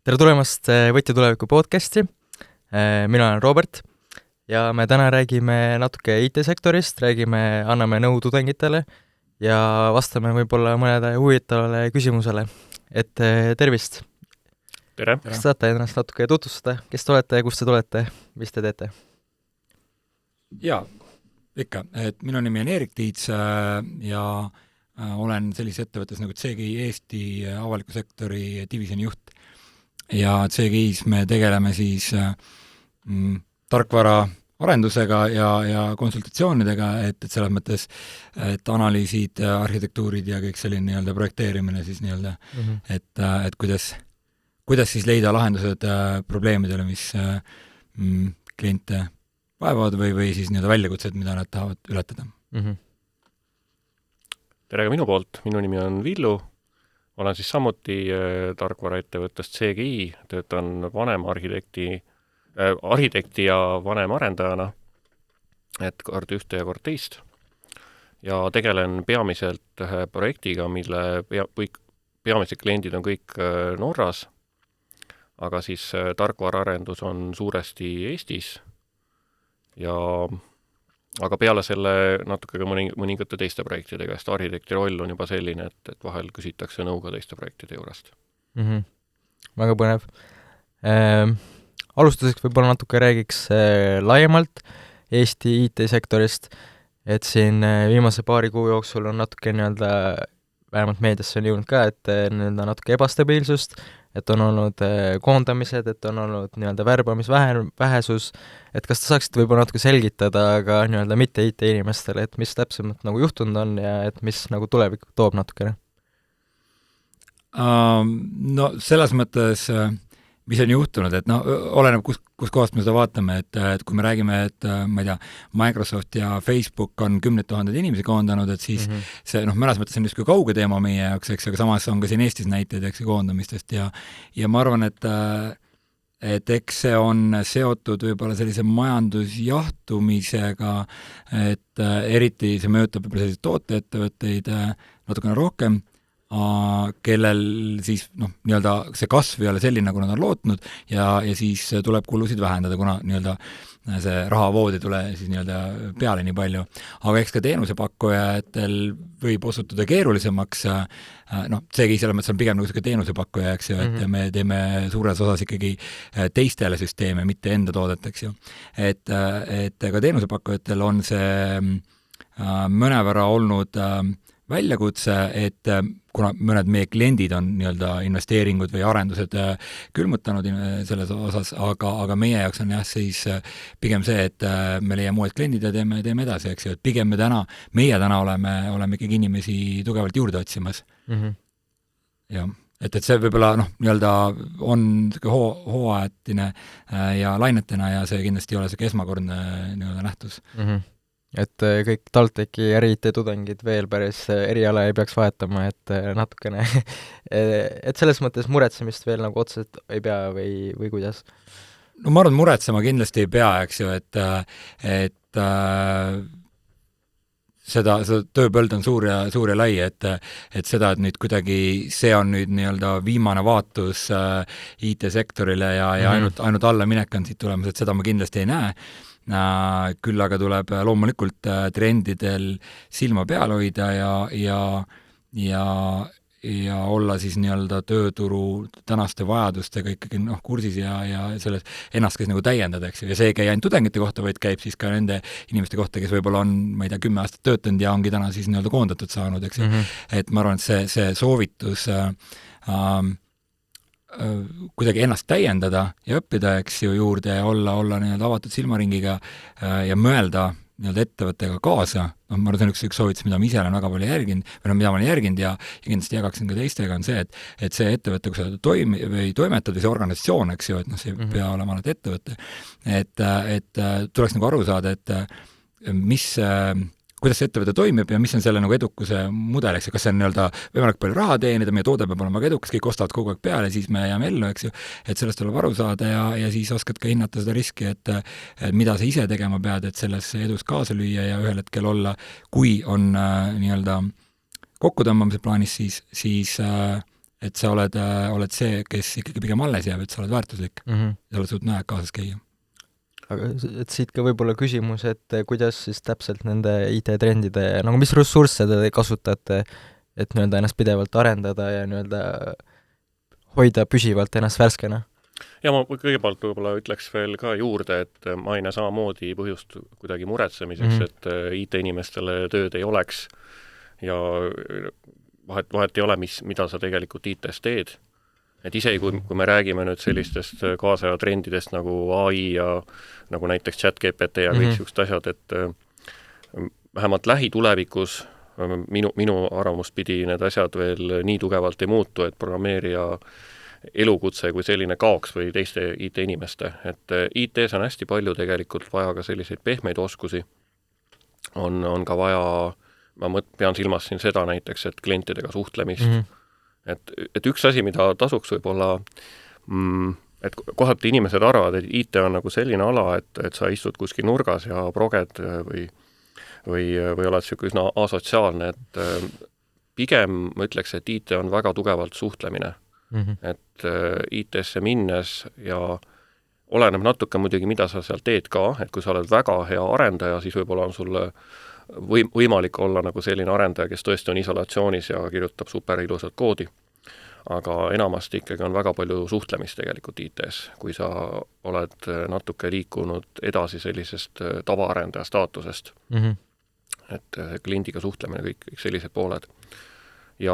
Tere tulemast Võtja tuleviku podcasti. Mina olen Robert ja me täna räägime natuke IT-sektorist, anname nõu tudengitele ja vastame võib-olla mõnele huvitavale küsimusele. Et tervist! Tere! Kas saate ennast natuke tutvustada? Kes te olete, kust te tulete, mis te teete? Jaa, ikka. Minu nimi on Eerik Tiits ja olen sellises ettevõttes nagu CGI Eesti avaliku sektori divisjoni juht. Ja CGI-s me tegeleme siis tarkvara arendusega ja konsultatsioonidega, et selles mõttes, et analüüsid, arhitektuurid ja kõik selline nii-öelda projekteerimine siis nii-öelda, et kuidas siis leida lahendused probleemidele, mis kliente vaevavad või siis nii-öelda väljakutsed, mida nad tahavad ületada. Tere ka minu poolt, minu nimi on Villu, olen siis samuti tarkvaraettevõttest CGI, töötan arhitekti ja vanemarendajana, et kord ühte ja kord teist. Ja tegelen peamiselt projektiga, mille peamised kliendid on kõik Norras, aga siis tarkvaraarendus on suuresti Eestis aga peale selle natuke ka mõningate teiste projektidega, sest arhitekti roll on juba selline, et vahel küsitakse nõu ka teiste projektide juurest. Väga põnev. Alustuseks võib-olla natuke räägiks laiemalt Eesti IT-sektorist, et siin viimase paari kuu jooksul on natuke nii-öelda, vähemalt meediasse on jõudnud ka, et nii-öelda natuke ebastabiilsust, et on olnud koondamised, et on olnud nii-öelda värbamisvähesus, et kas te saaksite võib-olla natuke selgitada ka nii-öelda mitte IT-inimestele, et mis täpsemalt nagu juhtunud on ja et mis nagu tulevik toob natukene? No selles mõttes, mis on juhtunud, et oleneb, kus kohast me seda vaatame, et kui me räägime, et ma ei tea, Microsoft ja Facebook on 10 000 inimesi koondanud, et siis see, mõnes mõttes on justkui kauge teema meie jaoks, eks, aga samas on ka siin Eestis näiteid, eks, koondamistest ja ma arvan, et eks see on seotud võib-olla sellise majandusjahtumisega, et eriti see mõjutab võib-olla selliseid tooteettevõtteid natukene rohkem, kellel siis nii-öelda see kasv ei ole selline, nagu nad on lootnud ja siis tuleb kulusid vähendada, kuna nii-öelda see rahavood ei tule siis nii-öelda peale nii palju. Aga eks ka teenusepakkujatel võib osutuda keerulisemaks, seegi selles mõttes on pigem nagu teenusepakkuja, eks ju, et me teeme suures osas ikkagi teistele süsteeme, mitte enda toodet, eks ju. Et ka teenusepakkujatel on see mõnevõrra olnud väljakutse, et kuna mõned meie kliendid on nii-öelda investeeringud või arendused külmutanud selles osas, aga meie jaoks on jah siis pigem see, et me leiame uued kliendid ja teeme edasi, eks ju, et pigem meie täna oleme ikkagi inimesi tugevalt juurde otsimas. Ja, et see võib-olla nii-öelda on hooajatine ja lainetena ja see kindlasti ei ole see esmakordne nii-öelda nähtus. Et kõik TalTechi ja IT tudengid veel päris eriala ei peaks vahetama, et natukene, et selles mõttes muretsemist veel nagu otseselt ei pea või kuidas? No ma arvan, muretsema kindlasti ei pea, eks ju, et seda tööpõld on suur ja lai, et seda, et nüüd kuidagi see on nüüd nii-öelda viimane vaatus IT-sektorile ja ainult alla minek on siit tulemas, et seda ma kindlasti ei näe. Küll aga tuleb loomulikult trendidel silma peal hoida ja olla siis nii-öelda tööturu tänaste vajadustega ikkagi kursis ja selles ennast käis nagu täiendada, eks ju, ja see ei käi ainult tudengite kohta, vaid käib siis ka nende inimeste kohta, kes võib-olla on, ma ei tea, 10 aastat töötanud ja ongi täna siis nii-öelda koondatud saanud, eks ju. Et ma arvan, et see soovitus kuidagi ennast täiendada ja õppida, eks ju, juurde ja olla nii-öelda avatud silmaringiga ja mõelda nii-öelda ettevõttega kaasa. Ma arvan, see on üks soovitus, mida ma ise olen väga palju järginud, või mida ma olen järginud ja kindlasti jagaksin ka teistega, on see, et see ettevõte, kui sa toimetad või see organisatsioon, eks ju, et see ei pea olema alati ettevõte, et tuleks nagu aru saada, et kuidas see ettevõte toimib ja mis on selle nagu edukuse mudel, eks ju, kas see on nii-öelda võimalik palju raha teenida, meie toode peab olema väga edukas, kõik ostavad kogu aeg peale, siis me jääme ellu, eks ju, et sellest tuleb aru saada ja siis oskad ka hinnata seda riski, et mida sa ise tegema pead, et selles edus kaasa lüüa ja ühel hetkel olla, kui on nii-öelda kokkutõmbamise plaanis, siis et sa oled see, kes ikkagi pigem alles jääb, et sa oled väärtuslik ja oled suutnud aeg kaasas käia. Aga et siit ka võib-olla küsimus, et kuidas siis täpselt nende IT-trendide, nagu mis ressursse te kasutate, et nii-öelda ennast pidevalt arendada ja nii-öelda hoida püsivalt ennast värskena? Ja ma kõigepealt võib-olla ütleks veel ka juurde, et ma ei näe samamoodi põhjust kuidagi muretsemiseks, et IT-inimestele tööd ei oleks ja vahet ei ole, mida sa tegelikult IT-s teed. Et isegi kui me räägime nüüd sellistest kaasaja trendidest nagu AI ja nagu näiteks ChatGPT ja kõik sellised asjad, et vähemalt lähitulevikus minu arvamust pidi need asjad veel nii tugevalt ei muutu, et programmeerija elukutse kui selline kaoks või teiste IT-inimeste. Et IT-s on hästi palju tegelikult vaja ka selliseid pehmeid oskusi. On ka vaja, ma pean silmas siin seda näiteks, et klientidega suhtlemist. Et üks asi, mida tasuks võib-olla, et kohati inimesed arvavad, et IT on nagu selline ala, et sa istud kuskil nurgas ja proged või oled siuke üsna asotsiaalne, et pigem ma ütleks, et IT on väga tugevalt suhtlemine. Et IT-sse minnes ja oleneb natuke muidugi, mida sa seal teed ka, et kui sa oled väga hea arendaja, siis võib-olla on sulle võimalik olla nagu selline arendaja, kes tõesti on isolatsioonis ja kirjutab super ilusat koodi. Aga enamasti ikkagi on väga palju suhtlemist tegelikult IT-s, kui sa oled natuke liikunud edasi sellisest tavaarendaja staatusest. Et kliendiga suhtlemine, kõik sellised pooled. Ja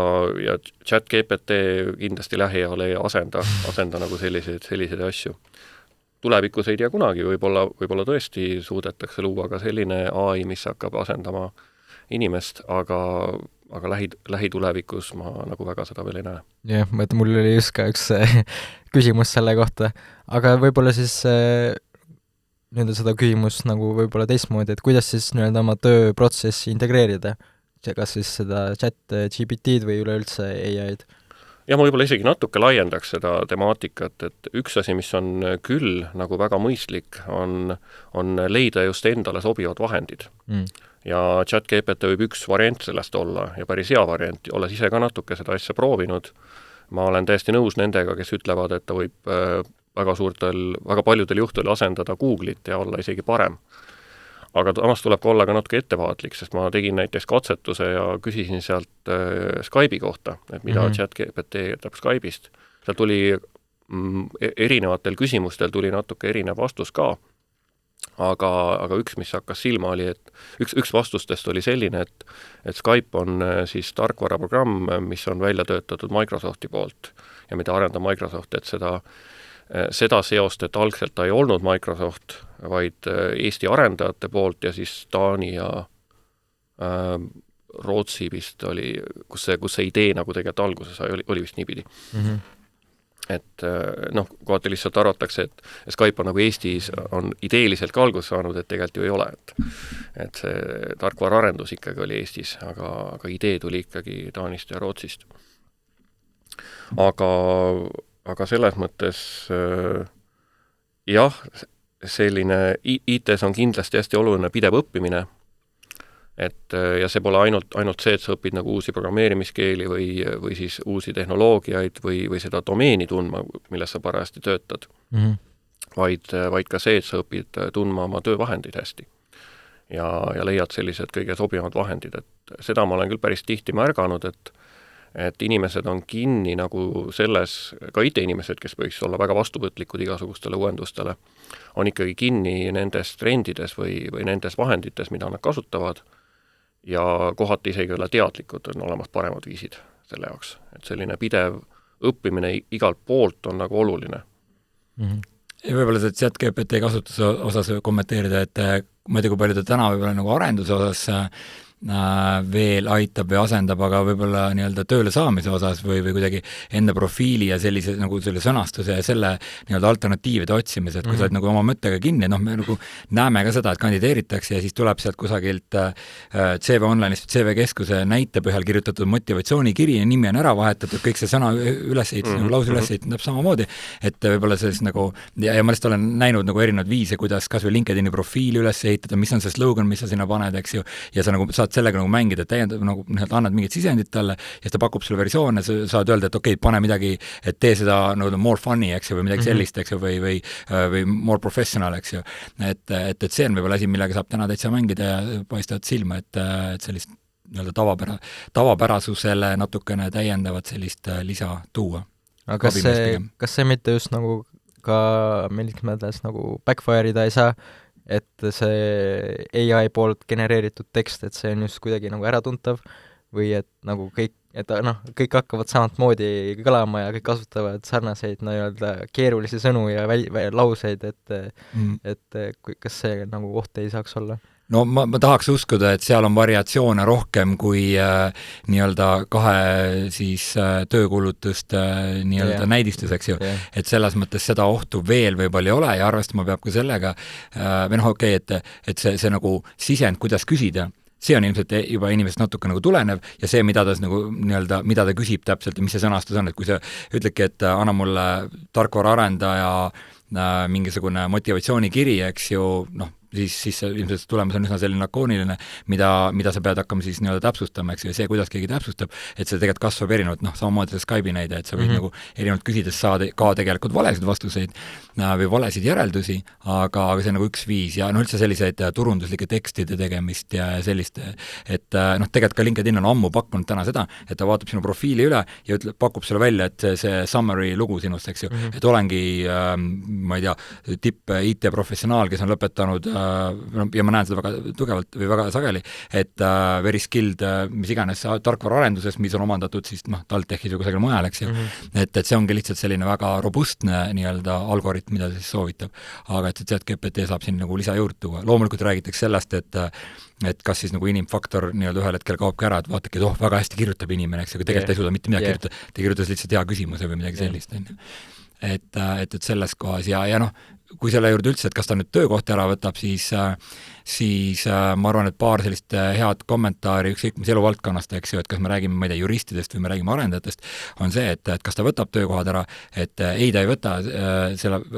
ChatGPT kindlasti lähiajal ei asenda nagu selliseid asju. Tulevikus ei tea kunagi, võib-olla tõesti suudetakse luua ka selline AI, mis hakkab asendama inimest, aga lähitulevikus ma nagu väga seda veel ei näe. Jah, mul oli just ka üks küsimus selle kohta, aga võib-olla siis nii-öelda seda küsimus nagu võib-olla teistmoodi, et kuidas siis nii-öelda oma tööprotsessi integreerida, kas siis seda ChatGPT-d või üleüldse AI-d? Ja ma võib-olla isegi natuke laiendaks seda temaatikat, et üks asi, mis on küll nagu väga mõistlik, on leida just endale sobivad vahendid. Ja ChatGPT võib üks variant sellest olla ja päris hea variant, olles ise ka natuke seda asja proovinud. Ma olen täiesti nõus nendega, kes ütlevad, et ta võib väga paljudel juhtudel asendada Google'it ja olla isegi parem. Aga samas tuleb ka olla ka natuke ettevaatlik, sest ma tegin näiteks katsetuse ja küsisin sealt Skype'i kohta, et mida ChatGPT jätab Skype'ist. Seal tuli erinevatel küsimustel tuli natuke erinev vastus ka, aga üks, mis hakkas silma, oli, et üks vastustest oli selline, et Skype on siis tarkvaraprogramm, mis on välja töötatud Microsofti poolt ja mida arendab Microsoft, et seda seost, et algselt ta ei olnud Microsoft, vaid Eesti arendajate poolt ja siis Taani ja Rootsi vist oli, kus see idee nagu tegelikult alguse sai, oli vist niipidi. Et kohati lihtsalt arvatakse, et Skype on nagu Eestis on ideeliselt ka alguse saanud, et tegelikult ju ei ole. Et see tarkvaraarendus ikkagi oli Eestis, aga idee tuli ikkagi Taanist ja Rootsist. Aga selles mõttes jah, selline IT-s on kindlasti hästi oluline pidev õppimine, ja see pole ainult see, et sa õpid nagu uusi programmeerimiskeeli või siis uusi tehnoloogiaid või seda domeeni tundma, milles sa parajasti töötad, vaid ka see, et sa õpid tundma oma töövahendid hästi ja leiad sellised kõige sobivamad vahendid, et seda ma olen küll päris tihti märganud, et inimesed on kinni nagu selles, ka IT-inimesed, kes võiks olla väga vastuvõtlikud igasugustele uuendustele, on ikkagi kinni nendes trendides või nendes vahendites, mida nad kasutavad, ja kohati isegi olla teadlikud, on olemas paremad viisid selle jaoks. Et selline pidev õppimine igalt poolt on nagu oluline. Ja võib-olla see ChatGPT kasutuse osas kommenteerida, et ma ei tea, kui palju ta täna võib-olla nagu arenduse osas veel aitab ja asendab, aga võib-olla nii-öelda tööle saamise osas või kuidagi enda profiili ja sellise nagu selle sõnastuse ja selle nii-öelda alternatiivide otsimise, et kui sa oled nagu oma mõttega kinni, me nagu näeme ka seda, et kandideeritakse ja siis tuleb sealt kusagilt CV Online'ist, CV Keskuse näite põhjal kirjutatud motivatsioonikiri ja nimi on ära vahetatud, kõik see sõna ülesehitus, nagu lause ülesehitus samamoodi, et võib-olla sellist nagu, ja ma lihtsalt olen näinud nagu erinevad viise, kuidas kas või LinkedIni profiili üles ehitada, mis on see slogan, mis sa sinna paned, eks ju, ja sa nagu saad saad sellega nagu mängida, täiendav nagu annad mingit sisendit talle ja siis ta pakub sulle versioone, sa saad öelda, et okei, pane midagi, et tee seda nagu more funny, eks ju, või midagi sellist, eks ju, või more professional, eks ju. Et see on võib-olla asi, millega saab täna täitsa mängida ja paistavad silma, et sellist nii-öelda tavapärasusele natukene täiendavat sellist lisa tuua. aga kas see mitte just nagu ka milliks mõttes nagu backfire'ida ei saa, et see AI poolt genereeritud tekst, et see on just kuidagi nagu äratuntav või et nagu kõik hakkavad samamoodi kõlama ja kõik kasutavad sarnaseid nii-öelda keerulisi sõnu ja lauseid, et kas see nagu oht ei saaks olla? No ma tahaks uskuda, et seal on variatsioone rohkem kui nii-öelda kahe siis töökulutust nii-öelda näidistus, eks ju. Et selles mõttes seda ohtu veel võib-olla ei ole ja arvestama peab ka sellega, või okei, et see nagu sisend, kuidas küsida, see on ilmselt juba inimesest natuke nagu tulenev ja see, mida ta nagu nii-öelda, mida ta küsib täpselt ja mis see sõnastus on, et kui sa ütledki, et anna mulle tarkvaraarendaja mingisugune motivatsioonikiri, eks ju, siis ilmselt tulemus on üsna selline lakooniline, mida sa pead hakkama siis nii-öelda täpsustama, eks ju, ja see, kuidas keegi täpsustab, et see tegelikult kasvab erinevalt, samamoodi see Skype'i näide, et sa võid nagu erinevalt küsides saada ka tegelikult valesid vastuseid või valesid järeldusi, aga see on nagu üks viis ja üldse selliseid turunduslike tekstide tegemist ja sellist, et tegelikult ka LinkedIn on ammu pakkunud täna seda, et ta vaatab sinu profiili üle ja pakub sulle välja, et see summary lugu sinust, eks ju, et olengi, ma ei tea, tipp IT-professionaal, kes on lõpetanud ja ma näen seda väga tugevalt või väga sageli, et very skilled, mis iganes tarkvaraarenduses, mis on omandatud siis TalTechis või kusagil mujal, eks ju. Et see ongi lihtsalt selline väga robustne nii-öelda algoritm, mida ta siis soovitab. Aga et see ChatGPT saab siin nagu lisa juurde tuua. Loomulikult räägitakse sellest, et kas siis nagu inimfaktor nii-öelda ühel hetkel kaobki ära, et vaatagi, et väga hästi kirjutab inimene, eks ju, aga tegelikult ei suuda mitte midagi kirjutada, ta kirjutas lihtsalt hea küsimuse või midagi sellist, on ju. Et selles kohas ja kui selle juurde üldse, et kas ta nüüd töökohta ära võtab, siis ma arvan, et paar sellist head kommentaari ükskõik mis eluvaldkonnast, eks ju, et kas me räägime, ma ei tea, juristidest või me räägime arendajatest, on see, et kas ta võtab töökohad ära, et ei, ta ei võta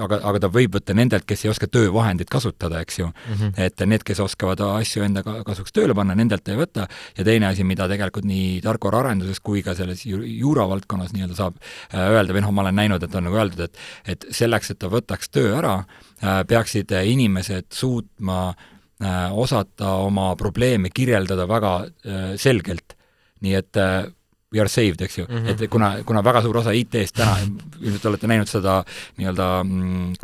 aga ta võib võtta nendelt, kes ei oska töövahendit kasutada, eks ju. Et need, kes oskavad asju enda kasuks tööle panna, nendelt ei võta ja teine asi, mida tegelikult nii tarkvaraarenduses kui ka selles juuravaldkonnas nii-öelda saab öelda, või ma olen näinud, et on nagu öeldud, et selleks, et ta võtaks töö ära, peaksid inimesed suutma osata oma probleeme kirjeldada väga selgelt. Nii et we are saved, eks ju. Et kuna väga suur osa IT-st täna, ilmselt olete näinud seda nii-öelda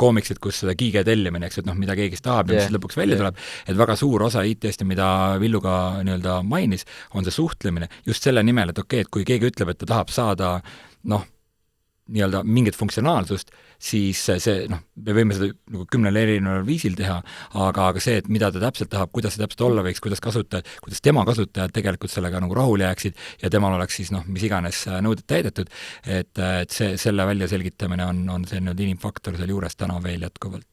koomiksit, kus seda kiige tellimine, eks, et mida keegi tahab ja mis lõpuks välja tuleb, et väga suur osa IT-st, mida Villu ka nii-öelda mainis, on see suhtlemine just selle nimel, et okei, et kui keegi ütleb, et ta tahab saada nii-öelda mingit funktsionaalsust, siis see, me võime seda nagu 10 erineval viisil teha, aga see, et mida ta täpselt tahab, kuidas see täpselt olla võiks, kuidas tema kasutajad tegelikult sellega nagu rahul jääksid ja temal oleks siis mis iganes nõuded täidetud, et selle välja selgitamine on see nüüd inimfaktor seal juures täna veel jätkuvalt.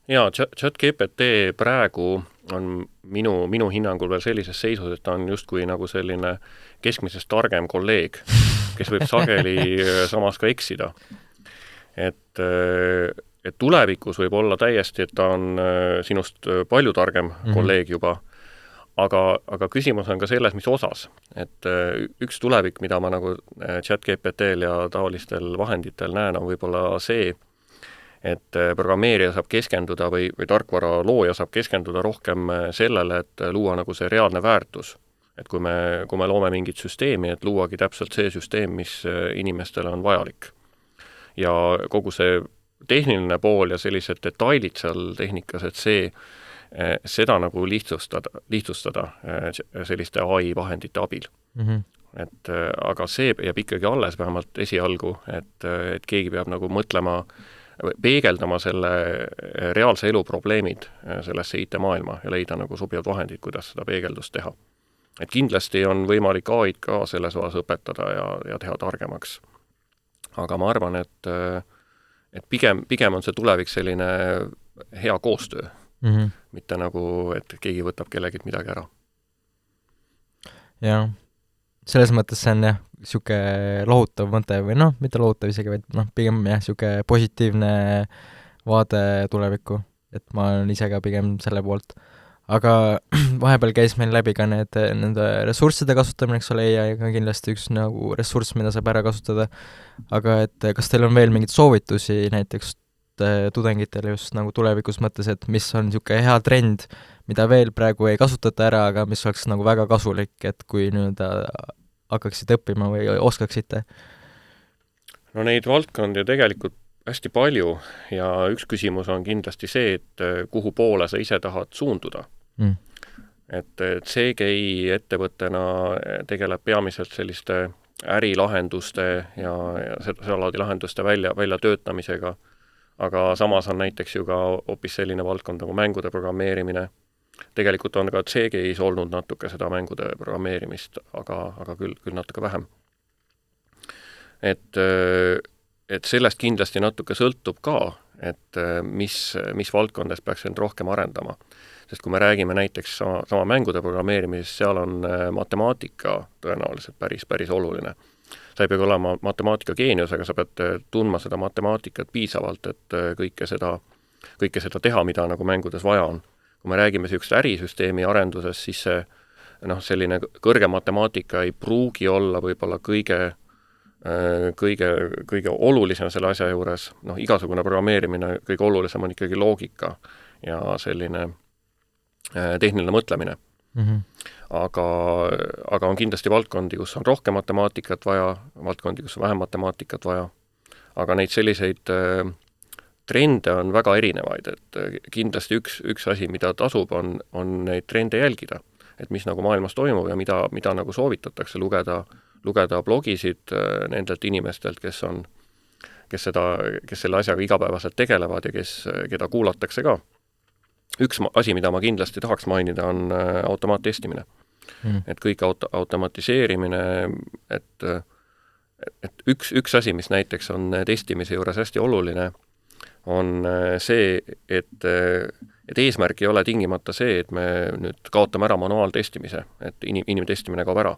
Jaa, ChatGPT praegu on minu hinnangul veel sellises seisus, et ta on justkui nagu selline keskmisest targem kolleeg, kes võib sageli samas ka eksida. Et tulevikus võib olla täiesti, et ta on sinust palju targem kolleeg juba, aga küsimus on ka selles, mis osas. Et üks tulevik, mida ma nagu ChatGPT-l ja taolistel vahenditel näen, on võib-olla see, et programmeerija saab keskenduda või tarkvara looja saab keskenduda rohkem sellele, et luua nagu see reaalne väärtus. Et kui me loome mingit süsteemi, et luuagi täpselt see süsteem, mis inimestele on vajalik. Ja kogu see tehniline pool ja sellised detailid seal tehnikas, et seda nagu lihtsustada selliste AI vahendite abil. Et, aga see jääb ikkagi alles vähemalt esialgu, et keegi peab nagu mõtlema, peegeldama selle reaalse elu probleemid sellesse IT-maailma ja leida nagu sobivad vahendid, kuidas seda peegeldust teha. Et kindlasti on võimalik AI-d ka selles osas õpetada ja teha targemaks. Aga ma arvan, et pigem on see tulevik selline hea koostöö, mitte nagu, et keegi võtab kellegi midagi ära. Jah, selles mõttes see on siuke lohutav mõte või mitte lohutav isegi, vaid pigem siuke positiivne vaade tulevikku, et ma olen ise ka pigem selle poolt. aga vahepeal käis meil läbi ka nende ressursside kasutamine, eks ole, AI-ga kindlasti üks nagu ressurss, mida saab ära kasutada, aga et kas teil on veel mingeid soovitusi näiteks tudengitele just nagu tulevikus mõttes, et mis on niisugune hea trend, mida veel praegu ei kasutata ära, aga mis oleks nagu väga kasulik, et kui nüüd hakkaksite õppima või oskaksite? No neid valdkondi tegelikult hästi palju ja üks küsimus on kindlasti see, et kuhu poole sa ise tahad suunduda. Et CGI ettevõttena tegeleb peamiselt selliste ärilahenduste ja sedalaadi lahenduste välja töötamisega, aga samas on näiteks ju ka hoopis selline valdkond nagu mängude programmeerimine. Tegelikult on ka CGI-s olnud natuke seda mängude programmeerimist, aga küll natuke vähem. Et sellest kindlasti natuke sõltub ka, et mis valdkondades peaks end rohkem arendama. Sest kui me räägime näiteks sama mängude programmeerimisest, seal on matemaatika tõenäoliselt päris oluline. Sa ei pea olema matemaatika geenius, aga sa pead tundma seda matemaatikat piisavalt, et kõike seda teha, mida nagu mängudes vaja on. Kui me räägime sellist ärisüsteemi arendusest, siis selline kõrge matemaatika ei pruugi olla võib-olla kõige olulisem selle asja juures, igasugune programmeerimine, kõige olulisem on ikkagi loogika ja selline tehniline mõtlemine. Aga on kindlasti valdkondi, kus on rohkem matemaatikat vaja, valdkondi, kus on vähem matemaatikat vaja, aga neid selliseid trende on väga erinevaid, et kindlasti üks asi, mida tasub, on neid trende jälgida, et mis nagu maailmas toimub ja mida nagu soovitatakse lugeda blogisid nendelt inimestelt, kes selle asjaga igapäevaselt tegelevad ja keda kuulatakse ka. Üks asi, mida ma kindlasti tahaks mainida, on automaattestimine. Et kõik automatiseerimine, et üks asi, mis näiteks on testimise juures hästi oluline, on see, et eesmärk ei ole tingimata see, et me nüüd kaotame ära manuaaltestimise, et inimtestimine kaob ära.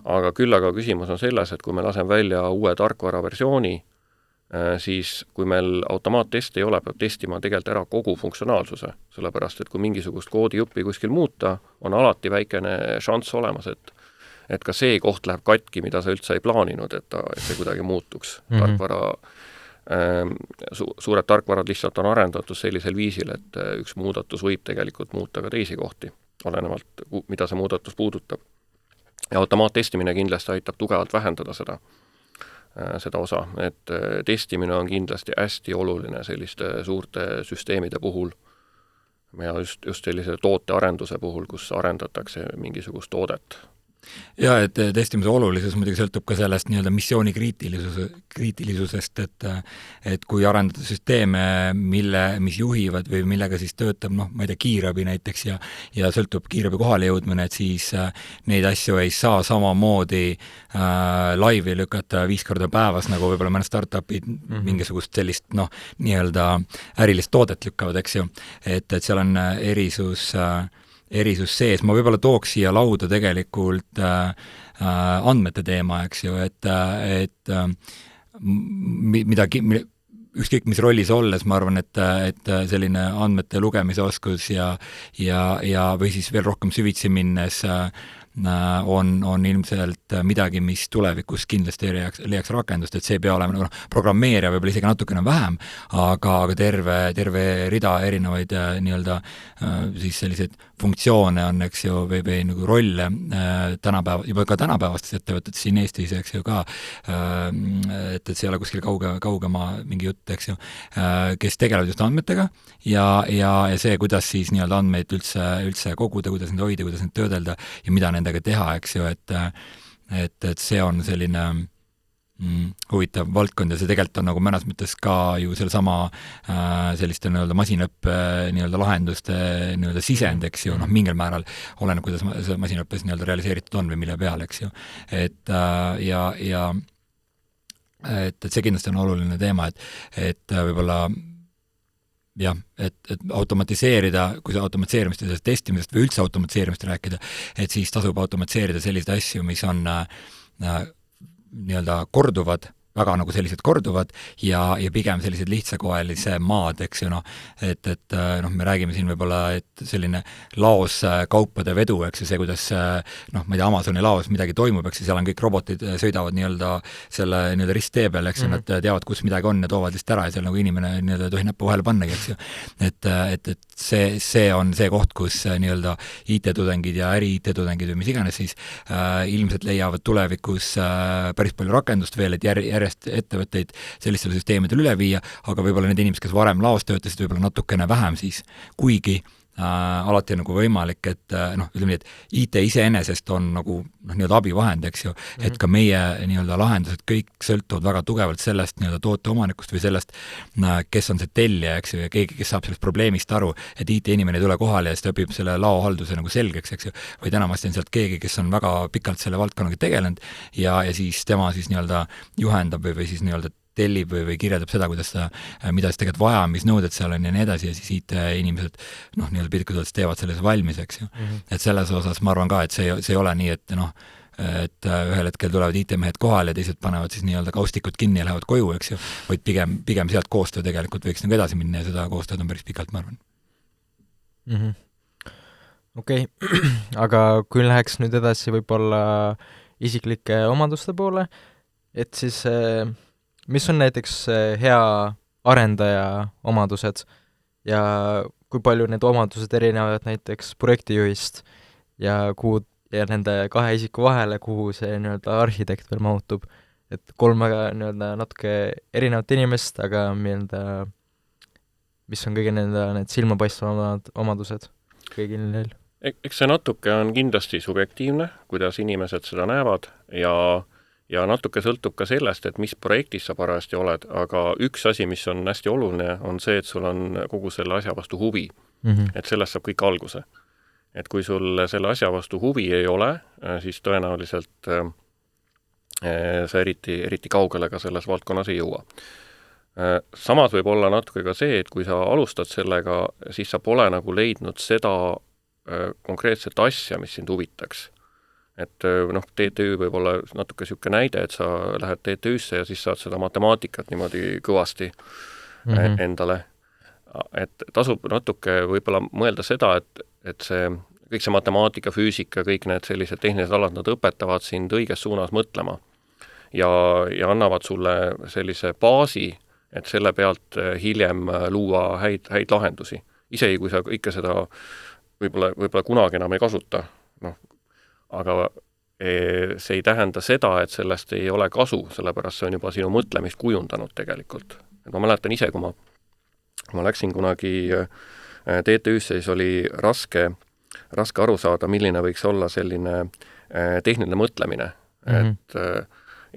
Aga küll aga küsimus on selles, et kui me laseme välja uue tarkvara versiooni, siis kui meil automaattest ei ole, peab testima tegelikult ära kogu funktsionaalsuse, sellepärast, et kui mingisugust koodiõppi kuskil muuta, on alati väikene šanss olemas, et ka see koht läheb katki, mida sa üldse ei plaaninud, et see kuidagi muutuks. Suured tarkvarad lihtsalt on arendatud sellisel viisil, et üks muudatus võib tegelikult muuta ka teisi kohti, olenevalt, mida see muudatus puudutab. Ja automaattestimine kindlasti aitab tugevalt vähendada seda osa, et testimine on kindlasti hästi oluline selliste suurte süsteemide puhul ja just sellise tootearenduse puhul, kus arendatakse mingisugust toodet. Ja, et testimise olulisus muidugi sõltub ka sellest nii-öelda missiooni kriitilisusest, et kui arendada süsteeme, mis juhivad või millega siis töötab, ma ei tea, kiirabi näiteks ja sõltub kiirabi kohale jõudmine, et siis neid asju ei saa samamoodi laivi lükata 5 korda päevas, nagu võib-olla mõned startupid mingisugust sellist, nii-öelda ärilist toodet lükkavad, eks ju, et seal on erisus sees. Ma võib-olla tooks siia lauda tegelikult andmete teema, eks ju, et ükskõik mis rollis olles, ma arvan, et selline andmete lugemise oskus ja või siis veel rohkem süvitsi minnes on ilmselt midagi, mis tulevikus kindlasti leiaks rakendust, et see ei pea olema programmeerija võib-olla isegi natukene vähem, aga terve rida erinevaid nii-öelda siis selliseid funktsioone on, eks ju, või nagu rolle juba ka tänapäevastes ettevõtetes siin Eestis, eks ju ka, et see ei ole kuskil kaugema mingi jutt, eks ju, kes tegelevad just andmetega ja see, kuidas siis nii-öelda andmeid üldse koguda, kuidas neid hoida, kuidas neid töödelda ja mida nendega teha, eks ju, et see on selline huvitav valdkond ja see tegelikult on nagu mõnes mõttes ka ju sellesama selliste nii-öelda masinõppe nii-öelda lahenduste nii-öelda sisend, eks ju, mingil määral oleneb, kuidas see masinõppes nii-öelda realiseeritud on või mille peal, eks ju. Et see kindlasti on oluline teema, et võib-olla jah, et automatiseerida, kui sa automatiseerimist ja testimisest või üldse automatiseerimist rääkida, et siis tasub automatiseerida selliseid asju, mis on nii-öelda korduvad väga nagu sellised korduvad ja pigem sellised lihtsakoelise maad, eks ju, et me räägime siin võib-olla, et selline laos kaupade vedu, eks ju, see, kuidas ma ei tea, Amazoni laos midagi toimub, eks ju, seal on kõik robotid sõidavad nii-öelda selle nii-öelda risttee peal, eks ju, nad teavad, kus midagi on ja toovad lihtsalt ära ja seal nagu inimene nii-öelda ei tohi näppu vahele pannagi, eks ju. Et see on see koht, kus nii-öelda IT-tudengid ja äri-IT-tudengid või mis iganes siis ilmselt leiavad tulevikus päris palju rakendust veel, et järjest ettevõtteid sellistele süsteemidele üle viia, aga võib-olla need inimesed, kes varem laos töötasid, võib-olla natukene vähem siis, kuigi alati on nagu võimalik, et ütleme nii, et IT iseenesest on nagu nii-öelda abivahend, eks ju, et ka meie nii-öelda lahendused kõik sõltuvad väga tugevalt sellest nii-öelda toote omanikust või sellest, kes on see tellija, eks ju, ja keegi, kes saab sellest probleemist aru, et IT-inimene ei tule kohale ja siis ta õpib selle laohalduse nagu selgeks, eks ju, vaid enamasti on sealt keegi, kes on väga pikalt selle valdkonnaga tegelenud ja siis tema siis nii-öelda juhendab või siis nii-öelda tellib või kirjeldab seda, kuidas ta, mida siis tegelikult vaja, mis nõuded seal on ja nii edasi ja siis IT-inimesed nii-öelda piltlikult öeldes teevad selles valmis, eks ju. Et selles osas ma arvan ka, et see ei ole nii, et et ühel hetkel tulevad IT-mehed kohale ja teised panevad siis nii-öelda kaustikud kinni ja lähevad koju, eks ju, vaid pigem sealt koostöö tegelikult võiks nagu edasi minna ja seda koostööd on päris pikalt, ma arvan. Okei, aga kui läheks nüüd edasi võib-olla isiklike omaduste poole, et siis mis on näiteks hea arendaja omadused ja kui palju need omadused erinevad näiteks projektijuhist ja nende kahe isiku vahele, kuhu see nii-öelda arhitekt veel mahutub, et 3 väga nii-öelda natuke erinevat inimest, aga mis on kõige need silmapaistvamad omadused kõigil neil? Eks see natuke on kindlasti subjektiivne, kuidas inimesed seda näevad ja natuke sõltub ka sellest, et mis projektis sa parajasti oled, aga üks asi, mis on hästi oluline, on see, et sul on kogu selle asja vastu huvi. Et sellest saab kõik alguse. Et kui sul selle asja vastu huvi ei ole, siis tõenäoliselt sa eriti kaugele ka selles valdkonnas ei jõua. Samas võib olla natuke ka see, et kui sa alustad sellega, siis sa pole nagu leidnud seda konkreetset asja, mis sind huvitaks. Et TTÜ võib olla natuke niisugune näide, et sa lähed TTÜ-sse ja siis saad seda matemaatikat niimoodi kõvasti endale. Et tasub natuke võib-olla mõelda seda, et kõik see matemaatika, füüsika, kõik need sellised tehnilised alad, nad õpetavad sind õiges suunas mõtlema ja annavad sulle sellise baasi, et selle pealt hiljem luua häid lahendusi. Isegi kui sa ikka seda võib-olla kunagi enam ei kasuta, aga see ei tähenda seda, et sellest ei ole kasu, sellepärast see on juba sinu mõtlemist kujundanud tegelikult. Et ma mäletan ise, kui ma läksin kunagi TTÜ-sse, siis oli raske aru saada, milline võiks olla selline tehniline mõtlemine.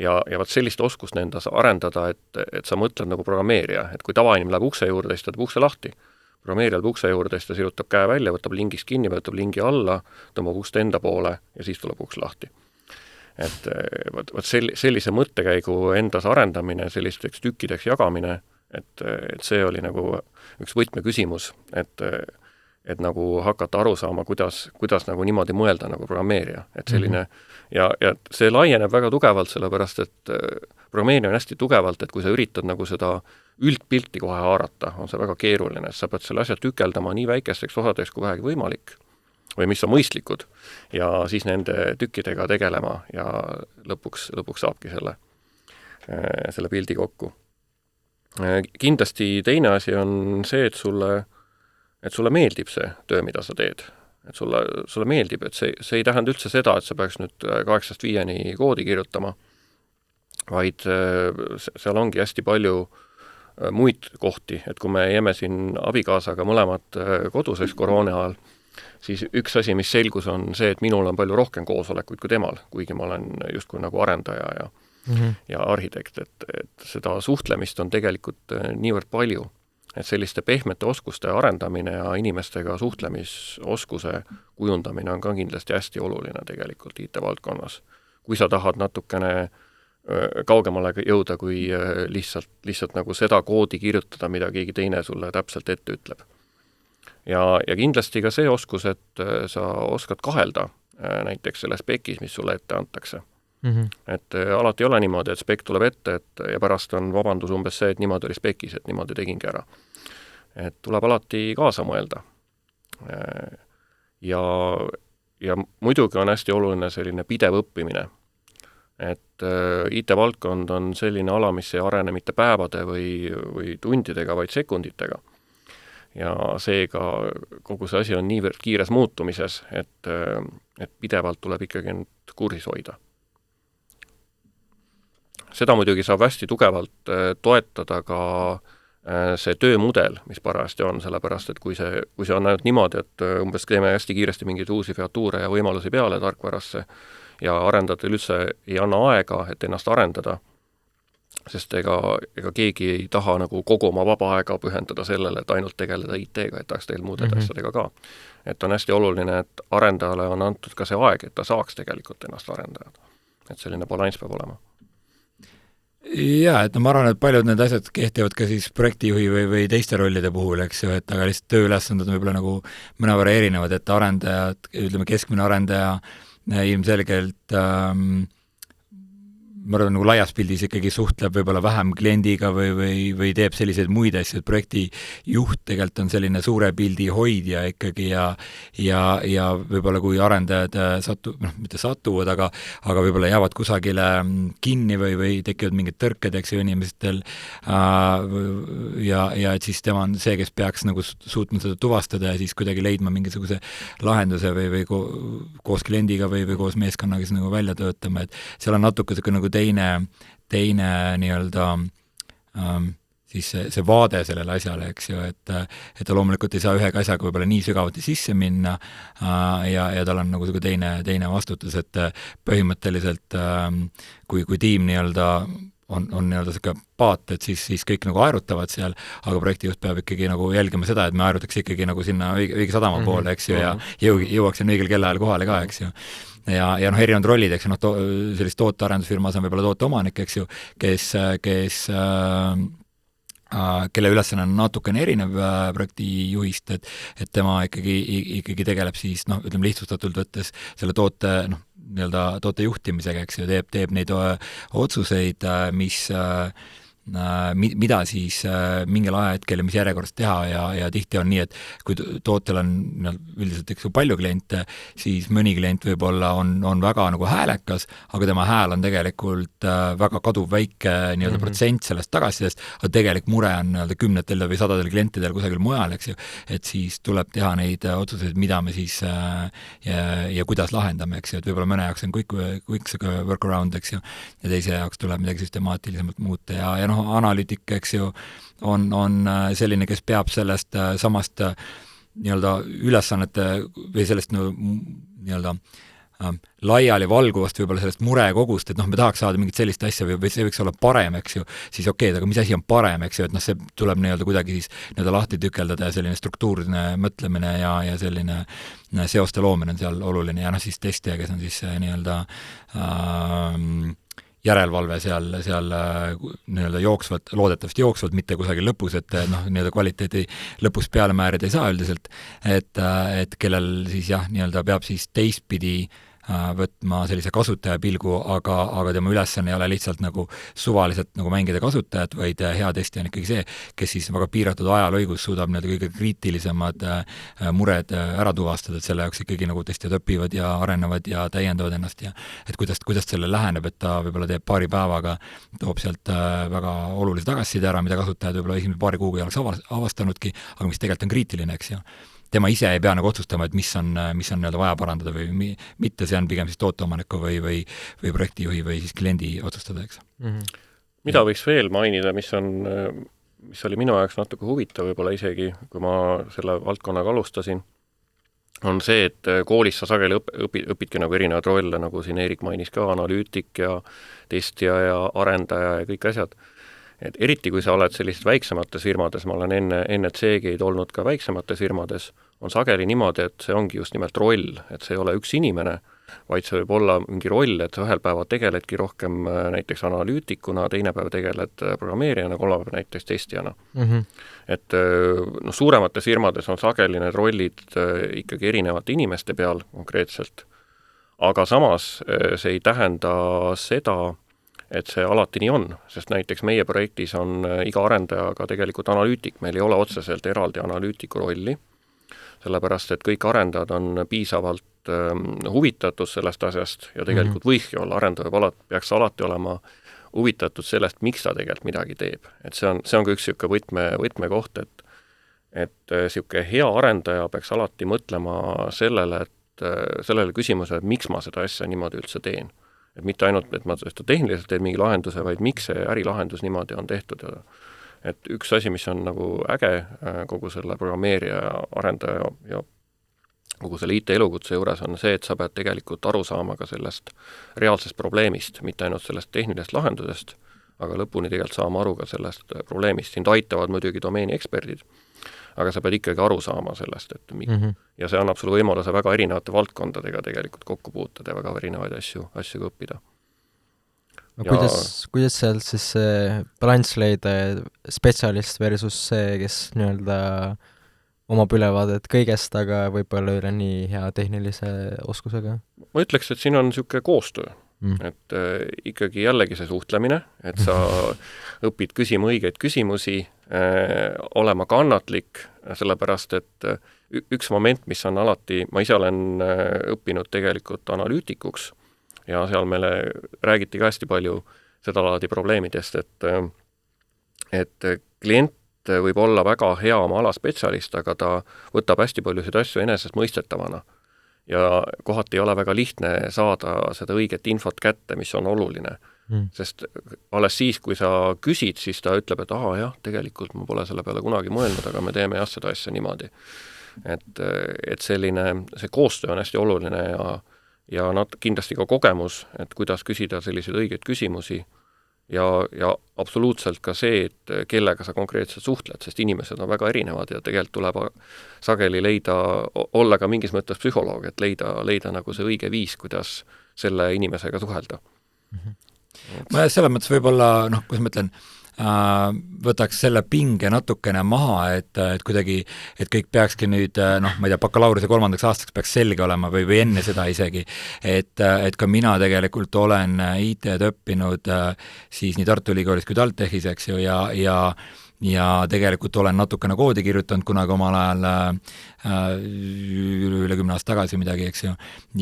Ja vaat sellist oskust nendas arendada, et sa mõtled nagu programmeerija, et kui tavainimene läheb ukse juurde, siis ta teeb ukse lahti. Programmeerijal ukse juurde, siis ta sirutab käe välja, võtab lingist kinni, võtab lingi alla, tõmbab ukst enda poole ja siis tuleb uks lahti. Et sellise mõttekäigu endas arendamine, sellisteks tükkideks jagamine, et see oli nagu üks võtmeküsimus, et nagu hakata aru saama, kuidas nagu niimoodi mõelda nagu programmeerija. Et selline, ja see laieneb väga tugevalt, sellepärast, et programmeerimine on hästi tugevalt, et kui sa üritad nagu seda üldpilti kohe haarata, on see väga keeruline, sa pead selle asja tükeldama nii väikesteks osadeks kui vähegi võimalik või mis on mõistlikud ja siis nende tükkidega tegelema ja lõpuks saabki selle pildi kokku. Kindlasti teine asi on see, et sulle meeldib see töö, mida sa teed. Et sulle meeldib, et see ei tähenda üldse seda, et sa peaks nüüd 8-5 koodi kirjutama, vaid seal ongi hästi palju muid kohti, et kui me jääme siin abikaasaga mõlemad koduseks koroona ajal, siis üks asi, mis selgus, on see, et minul on palju rohkem koosolekuid kui temal, kuigi ma olen justkui nagu arendaja ja arhitekt, et seda suhtlemist on tegelikult niivõrd palju, et selliste pehmete oskuste arendamine ja inimestega suhtlemisoskuse kujundamine on ka kindlasti hästi oluline tegelikult IT-valdkonnas. Kui sa tahad natukene kaugemale jõuda, kui lihtsalt nagu seda koodi kirjutada, mida keegi teine sulle täpselt ette ütleb. Ja kindlasti ka see oskus, et sa oskad kahelda näiteks selles pekis, mis sulle ette antakse. Et alati ei ole niimoodi, et spek tuleb ette, ja pärast on vabandus umbes see, et niimoodi oli spekis, et niimoodi tegingi ära. Et tuleb alati kaasa mõelda. Ja muidugi on hästi oluline selline pidev õppimine. Et IT-valdkond on selline ala, mis ei arene mitte päevade või tundidega, vaid sekunditega. Ja seega kogu see asi on niivõrd kiires muutumises, et pidevalt tuleb ikkagi kursis hoida. Seda muidugi saab hästi tugevalt toetada ka see töömudel, mis parajasti on, sellepärast, et kui see on ainult niimoodi, et umbes teeme hästi kiiresti mingeid uusi featuure ja võimalusi peale tarkvarasse ja arendajatel üldse ei anna aega, et ennast arendada, sest ega keegi ei taha nagu kogu oma vaba aega pühendada sellele, et ainult tegeleda IT-ga, et tahaks teil muude asjadega ka. Et on hästi oluline, et arendajale on antud ka see aeg, et ta saaks tegelikult ennast arendada. Et selline balanss peab olema. Jaa, et ma arvan, et paljud need asjad kehtivad ka siis projektijuhi või teiste rollide puhul, eks ju, et aga lihtsalt tööülesanded on võib-olla nagu mõnevõrra erinevad, et arendajad, ütleme keskmine arendaja ilmselgelt ma arvan, nagu laias pildis ikkagi suhtleb võib-olla vähem kliendiga või teeb selliseid muid asju, et projekti juht tegelikult on selline suure pildi hoidja ikkagi ja võib-olla kui arendajad mitte satuvad, aga võib-olla jäävad kusagile kinni või tekivad mingid tõrked, eks ju, inimestel ja et siis tema on see, kes peaks nagu suutma seda tuvastada ja siis kuidagi leidma mingisuguse lahenduse või koos kliendiga või koos meeskonnaga siis nagu välja töötama, et seal on natuke nagu teine nii-öelda siis see vaade sellele asjale, eks ju, et ta loomulikult ei saa ühega asjaga võib-olla nii sügavuti sisse minna ja tal on nagu teine vastutus, et põhimõtteliselt kui tiim nii-öelda on nii-öelda selline paat, et siis kõik nagu aerutavad seal, aga projektijuht peab ikkagi nagu jälgima seda, et me aerutaks ikkagi nagu sinna õige sadama poole, eks ju, ja jõuaks sinna õigel kellaajal kohale ka, eks ju. Ja erinevad rollid, eks ju, sellist tootearendusfirmas on võib-olla tooteomanik, eks ju, kelle ülesanne on natukene erinev projektijuhist, et tema ikkagi tegeleb siis, ütleme lihtsustatult võttes selle toote juhtimisega, eks ju, teeb neid otsuseid, mida siis mingil ajahetkel ja mis järjekorras teha ja tihti on nii, et kui tootel on üldiselt palju kliente, siis mõni klient võib-olla on väga nagu häälekas, aga tema hääl on tegelikult väga kaduv väike nii-öelda protsent sellest tagasisidest, aga tegelik mure on nii-öelda kümnetel või sadadel klientidel kusagil mujal, eks ju, et siis tuleb teha neid otsuseid, mida me siis ja kuidas lahendame, eks ju, et võib-olla mõne jaoks on quick workaround, eks ju, ja teise jaoks tuleb midagi süstemaatilisemalt muuta ja analüütik, eks ju, on selline, kes peab sellest samast nii-öelda ülesannete või sellest nii-öelda laiali valguvast võib-olla sellest murekogust, et me tahaks saada mingit sellist asja või see võiks olla parem, eks ju, siis okei, aga mis asi on parem, eks ju, et see tuleb nii-öelda kuidagi siis nii-öelda lahti tükeldada ja selline struktuurne mõtlemine ja selline seoste loomine on seal oluline ja siis testija, kes on siis nii-öelda järelevalve seal nii-öelda loodetavasti jooksvalt, mitte kusagil lõpus, et nii-öelda kvaliteedi lõpus peale määrida ei saa üldiselt, et kellel siis nii-öelda peab siis teistpidi võtma sellise kasutaja pilgu, aga tema ülesanne ei ole lihtsalt nagu suvaliselt nagu mängida kasutajat, vaid hea testi on ikkagi see, kes siis väga piiratud ajalõigus suudab nii-öelda kõige kriitilisemad mured ära tuvastada, et selle jaoks ikkagi nagu testijad õpivad ja arenevad ja täiendavad ennast ja et kuidas selle läheneb, et ta võib-olla teeb paari päevaga, toob sealt väga olulise tagasiside ära, mida kasutajad võib-olla esimese paari kuuga ei oleks avastanudki, aga mis tegelikult on kriitiline, eks ju. Tema ise ei pea nagu otsustama, et mis on nii-öelda vaja parandada või mitte, see on pigem siis tooteomaniku või projektijuhi või siis kliendi otsustada, eks. Mida võiks veel mainida, mis oli minu jaoks natuke huvitav võib-olla isegi, kui ma selle valdkonnaga alustasin, on see, et koolis sa sageli õpidki nagu erinevad rolle, nagu siin Eerik mainis ka, analüütik ja testija ja arendaja ja kõik asjad. Et eriti kui sa oled sellised väiksemates firmades, ma olen enne CG-d olnud ka väiksemates firmades, on sageli niimoodi, et see ongi just nimelt roll, et see ei ole üks inimene, vaid see võib olla mingi roll, et sa ühel päeval tegeledki rohkem näiteks analüütikuna, teine päev tegeled programmeerijana, kolmapäev näiteks testijana. Et suuremates firmades on sageli need rollid ikkagi erinevate inimeste peal konkreetselt, aga samas see ei tähenda seda, et see alati nii on, sest näiteks meie projektis on iga arendajaga tegelikult analüütik, meil ei ole otseselt eraldi analüütiku rolli, sellepärast et kõik arendajad on piisavalt huvitatud sellest asjast ja tegelikult võikski olla, arendaja peaks alati olema huvitatud sellest, miks ta tegelikult midagi teeb. Et see on ka üks siuke võtmekoht, et siuke hea arendaja peaks alati mõtlema sellele küsimusele, et miks ma seda asja niimoodi üldse teen. Et mitte ainult, et ma seda tehniliselt teen mingi lahenduse, vaid miks see ärilahendus niimoodi on tehtud. Et üks asi, mis on nagu äge kogu selle programmeerija, arendaja ja kogu selle IT-elukutse juures on see, et sa pead tegelikult aru saama ka sellest reaalsest probleemist, mitte ainult sellest tehnilisest lahendusest, aga lõpuni tegelikult saama aru ka sellest probleemist. Sind aitavad muidugi domeeni eksperdid, aga sa pead ikkagi aru saama sellest, et ja see annab sulle võimaluse väga erinevate valdkondadega tegelikult kokku puutada ja väga erinevaid asju õppida. No, kuidas seal siis balans leida spetsialist versus see, kes nii-öelda omab ülevaadet kõigest, aga võib-olla üle nii hea tehnilise oskusega? Ma ütleks, et siin on niisugune koostöö. Et ikkagi jällegi see suhtlemine, et sa õpid küsima õigeid küsimusi, olema kannatlik, sellepärast, et üks moment, mis on alati, ma ise olen õppinud tegelikult analüütikuks ja seal meile räägiti ka hästi palju seda laadi probleemidest, et klient võib olla väga hea oma alaspetsialist, aga ta võtab hästi paljusid asju enesest mõistetavana. Ja kohati ei ole väga lihtne saada seda õiget infot kätte, mis on oluline. Sest alles siis, kui sa küsid, siis ta ütleb, et jah, tegelikult ma pole selle peale kunagi mõelnud, aga me teeme seda asja niimoodi. Et selline, see koostöö on hästi oluline ja kindlasti ka kogemus, et kuidas küsida selliseid õigeid küsimusi ja absoluutselt ka see, et kellega sa konkreetselt suhtled, sest inimesed on väga erinevad ja tegelikult tuleb sageli olla ka mingis mõttes psühholoog, et leida nagu see õige viis, kuidas selle inimesega suhelda. Ma selles mõttes võib-olla, kuidas ma ütlen, võtaks selle pinge natukene maha, et kuidagi, et kõik peakski nüüd, ma ei tea, bakalaureuse 3. aastaks peaks selge olema või enne seda isegi, et ka mina tegelikult olen IT-d õppinud siis nii Tartu Ülikoolis kui TalTechis, eks ju, ja tegelikult olen natukene koodi kirjutanud kunagi omal ajal üle 10 aasta tagasi midagi, eks ju,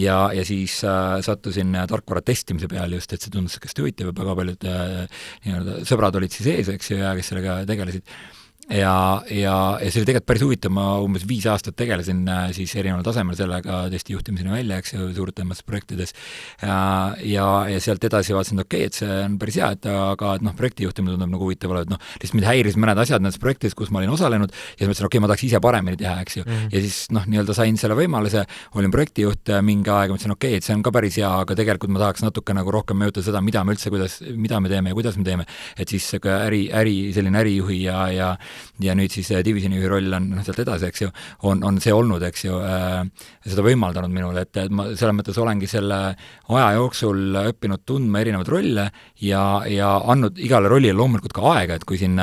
ja siis sattusin tarkvara testimise peale just, et see tundus hästi huvitav ja väga paljud nii-öelda sõbrad olid siis ees, eks ju, ja kes sellega tegelesid. Ja see oli tegelikult päris huvitav, ma umbes 5 aastat tegelesin siis erineval tasemel sellega testi juhtimiseni välja, eks ju, suurtemates projektides ja sealt edasi vaatasin, et et see on päris hea, aga projekti juhtimine tundub nagu huvitav ole, et lihtsalt mind häiris mõned asjad nendes projektides, kus ma olin osalenud ja siis mõtlesin, ma tahaks ise paremini teha, eks ju, ja siis nii-öelda sain selle võimaluse, olin projektijuht mingi aeg, mõtlesin, et see on ka päris hea, aga tegelikult ma tahaks natuke nagu rohkem mõjutada seda, mida me üldse, mida me teeme ja kuidas me teeme, et siis selline ärijuhi ja nüüd siis divisioni juhi roll on sealt edasi, eks ju, on see olnud, eks ju, seda võimaldanud minule, et ma selles mõttes olengi selle aja jooksul õppinud tundma erinevaid rolle ja andnud igale rollile loomulikult ka aega, et kui siin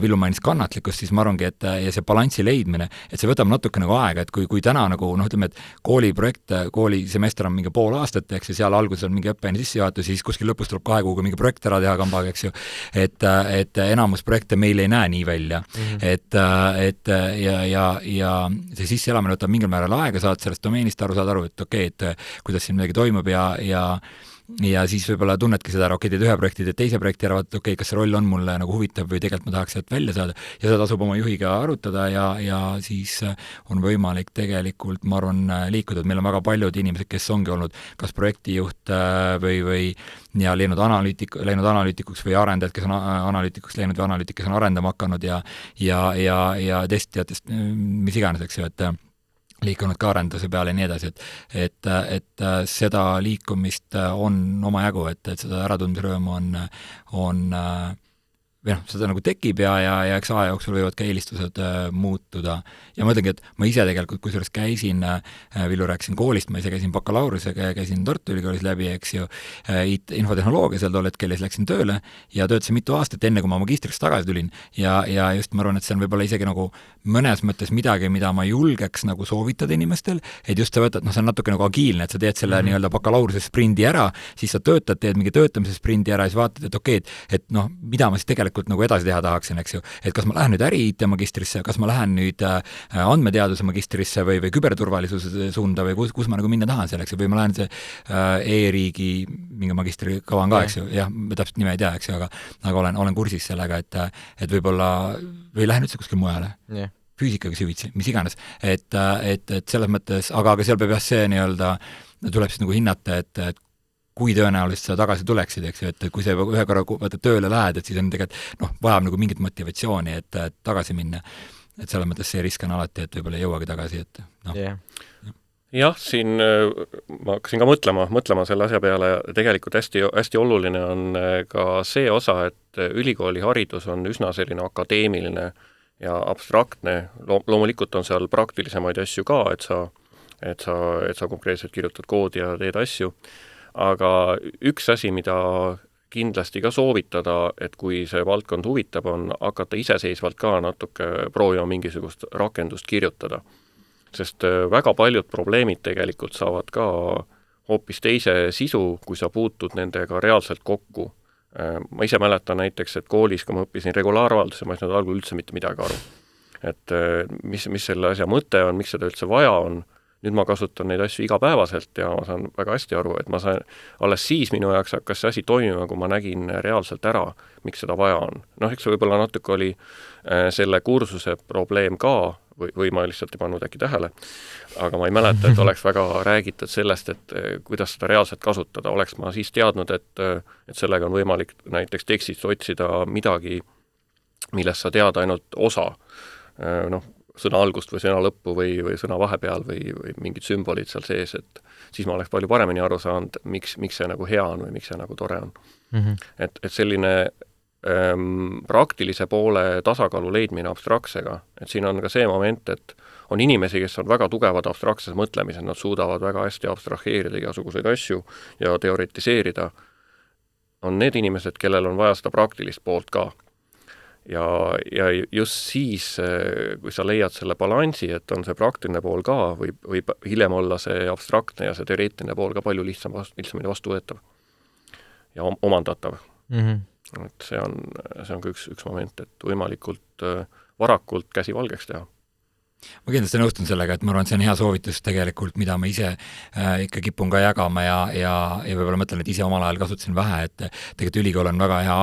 Villu mainis kannatlikkust, siis ma arvangi, et ja see balanssi leidmine, et see võtab natuke nagu aega, et kui täna nagu, ütleme, et koolisemester on mingi pool aastat, eks ju, seal alguses on mingi õppeaine sissejuhatus, siis kuskil lõpus tuleb 2 kuuga mingi projekt ära teha kambaga, eks ju, et enamus projekte meil ei näe nii välja. Et see sisseelamine võtab mingil määral aega, saad sellest domeenist saad aru, et et kuidas siin midagi toimub ja siis võib-olla tunnedki seda, teed ühe projekti, teed teise projekti ära, vaata, kas see roll on mulle nagu huvitav või tegelikult ma tahaks sealt välja saada ja seda tasub oma juhiga arutada ja siis on võimalik tegelikult, ma arvan, liikuda, et meil on väga paljud inimesed, kes ongi olnud kas projektijuht või ja läinud analüütikuks või arendajad, kes on analüütikuks läinud või analüütik, kes on arendama hakanud ja testijatest, mis iganes, eks ju, et liikunud ka arenduse peale ja nii edasi, et seda liikumist on omajagu, et seda äratundmisrõõmu on või noh, seda nagu tekib ja eks aja jooksul võivad ka eelistused muutuda. Ja ma ütlengi, et ma ise tegelikult, kusjuures käisin, Villu rääkisin koolist, ma ise käisin bakalaurusega ja käisin Tartu Ülikoolis läbi, eks ju, infotehnoloogia seal tol hetkel ja siis läksin tööle ja töötasin mitu aastat enne, kui ma magistriks tagasi tulin. Ja just ma arvan, et see on võib-olla isegi nagu mõnes mõttes midagi, mida ma julgeks nagu soovitada inimestel, et just sa võtad, noh, see on natuke nagu agiilne, et sa teed selle nii-öelda bakalaureuse sprindi ära, siis sa töötad, teed mingi töötamise sprindi ära ja siis vaatad, et okei, et noh, mida ma siis tegelikult nagu edasi teha tahaksin, eks ju. Et kas ma lähen nüüd äri-IT magistrisse, kas ma lähen nüüd andmeteaduse magistrisse või küberturvalisuse suunda või kus ma nagu minna tahan selleks või ma lähen see e-riigi mingi magistri kava on ka, eks ju, jah, ma täpselt nime ei tea, eks ju, aga olen kursis sellega, et võib-olla või lähen üldse kuskil mujale. Füüsikaga süvitsi, mis iganes. Et selles mõttes, aga seal peab jah see nii-öelda, tuleb siis nagu hinnata, et kui tõenäoliselt sa tagasi tuleksid, eks ju, et kui sa ühe korra tööle lähed, et siis on tegelikult vajab nagu mingit motivatsiooni, et tagasi minna. Et selles mõttes see risk on alati, et võib-olla ei jõuagi tagasi, et Jah, siin ma hakkasin ka mõtlema selle asja peale, tegelikult hästi oluline on ka see osa, et ülikooli haridus on üsna selline akadeemiline ja abstraktne. Loomulikult on seal praktilisemaid asju ka, et sa konkreetselt kirjutad koodi ja teed asju. Aga üks asi, mida kindlasti ka soovitada, et kui see valdkond huvitab, on hakata iseseisvalt ka natuke proovima mingisugust rakendust kirjutada. Sest väga paljud probleemid tegelikult saavad ka hoopis teise sisu, kui sa puutud nendega reaalselt kokku. Ma ise mäletan näiteks, et koolis, kui ma õppisin regulaarvalduse, ma ei saanud algul üldse mitte midagi aru. Et mis selle asja mõte on, miks seda üldse vaja on. Nüüd ma kasutan neid asju igapäevaselt ja ma saan väga hästi aru, et ma sain, alles siis minu jaoks hakkas see asi toimima, kui ma nägin reaalselt ära, miks seda vaja on. Eks võib-olla natuke oli selle kursuse probleem ka, või ma lihtsalt ei pannud äkki tähele, aga ma ei mäleta, et oleks väga räägitud sellest, et kuidas seda reaalselt kasutada. Oleks ma siis teadnud, et sellega on võimalik näiteks tekstist otsida midagi, millest sa tead ainult osa, sõna algust või sõna lõppu või sõna vahepeal või mingid sümbolid seal sees, et siis ma oleks palju paremini aru saanud, miks see nagu hea on või miks see nagu tore on. Et selline praktilise poole tasakaalu leidmine abstraktsega, et siin on ka see moment, et on inimesi, kes on väga tugevad abstraktses mõtlemised, nad suudavad väga hästi abstraheerida igasuguseid asju ja teoretiseerida. On need inimesed, kellel on vaja seda praktilist poolt ka. Ja just siis, kui sa leiad selle balansi, et on see praktiline pool ka, või hiljem olla see abstraktne ja see teoreetiline pool ka palju lihtsamini vastuvõetav ja omandatav. Et see on ka üks moment, et võimalikult varakult käsi valgeks teha. Ma kindlasti nõustun sellega, et ma arvan, et see on hea soovitus tegelikult, mida ma ise ikka kipun ka jagama ja võib-olla mõtlen, et ise omal ajal kasutasin vähe, et tegelikult ülikool on väga hea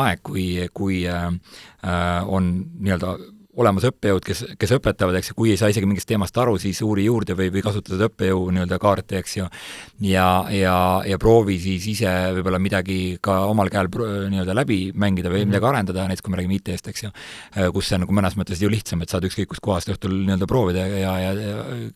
aeg, kui on nii-öelda olemas õppejõud, kes õpetavad, eks, kui ei saa isegi mingist teemast aru, siis uuri juurde või kasutad õppejõu nii-öelda kaarte, eks ju, ja proovi siis ise võib-olla midagi ka omal käel nii-öelda läbi mängida või midagi arendada, näiteks kui me räägime IT-st, eks ju, kus see on nagu mõnes mõttes ju lihtsam, et saad ükskõik kus kohast õhtul nii-öelda proovida ja